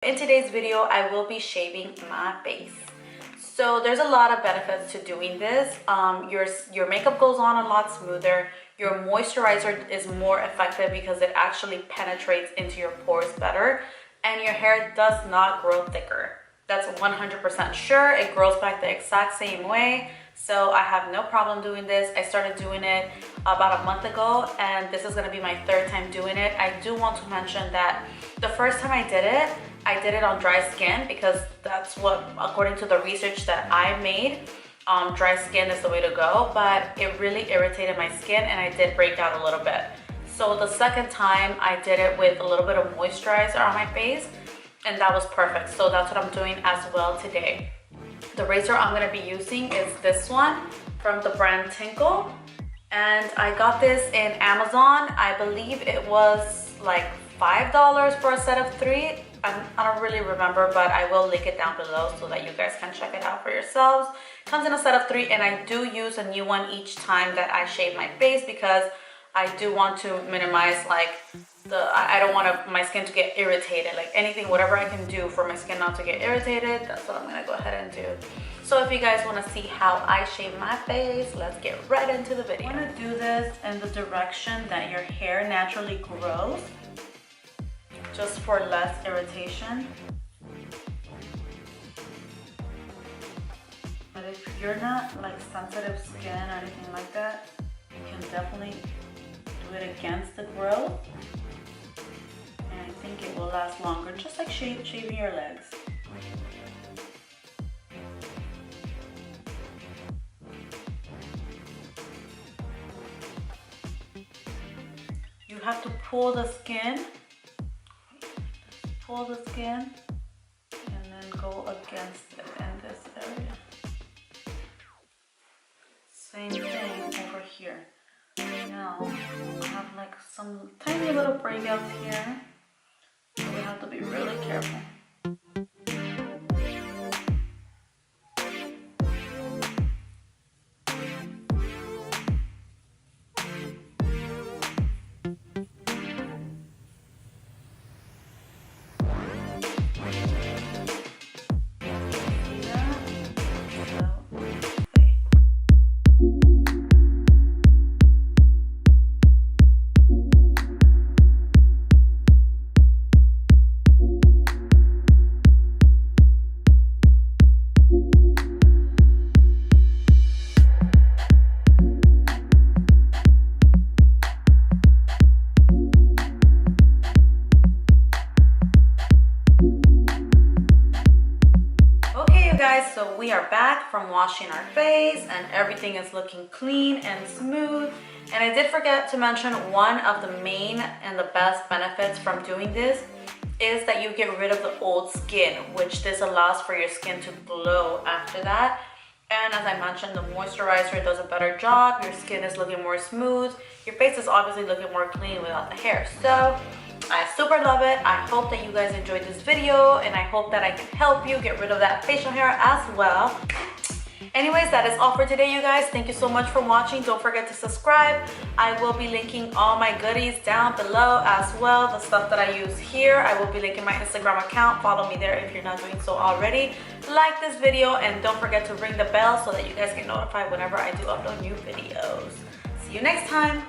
In today's video, I will be shaving my face. So there's a lot of benefits to doing this. Your makeup goes on a lot smoother. Your moisturizer is more effective because it actually penetrates into your pores better, and your hair does not grow thicker. That's 100% sure. It grows back the exact same way. So I have no problem doing this. I started doing it about a month ago, and this is gonna be my third time doing it. I do want to mention that the first time I did it on dry skin because that's what, according to the research that I made, dry skin is the way to go, but it really irritated my skin and I did break out a little bit. So the second time I did it with a little bit of moisturizer on my face, and that was perfect. So that's what I'm doing as well today. The razor I'm going to be using is this one from the brand Tinkle, and I got this in Amazon. I believe it was like $5 for a set of 3. I don't really remember, but I will link it down below so that you guys can check it out for yourselves. It comes in a set of 3, and I do use a new one each time that I shave my face because I do want to minimize I don't want my skin to get irritated. Like anything, whatever I can do for my skin not to get irritated, that's what I'm gonna go ahead and do. So if you guys want to see how I shave my face, let's get right into the video. I want to do this in the direction that your hair naturally grows, just for less irritation. But if you're not like sensitive skin or anything like that, you can definitely do it against the growth. And I think it will last longer, just like shaving your legs. You have to pull the skin, and then go against it in this area. Same thing over here. Now I have like some tiny little breakouts here, so we have to be really careful. Guys, so we are back from washing our face and everything is looking clean and smooth. And I did forget to mention one of the main and the best benefits from doing this is that you get rid of the old skin, which this allows for your skin to glow after that. And as I mentioned, the moisturizer does a better job. Your skin is looking more smooth. Your face is obviously looking more clean without the hair. So I super love it. I hope that you guys enjoyed this video, and I hope that I can help you get rid of that facial hair as well. Anyways, that is all for today, you guys. Thank you so much for watching. Don't forget to subscribe. I will be linking all my goodies down below as well. The stuff that I use here, I will be linking my Instagram account. Follow me there if you're not doing so already. Like this video, and don't forget to ring the bell so that you guys get notified whenever I do upload new videos. See you next time.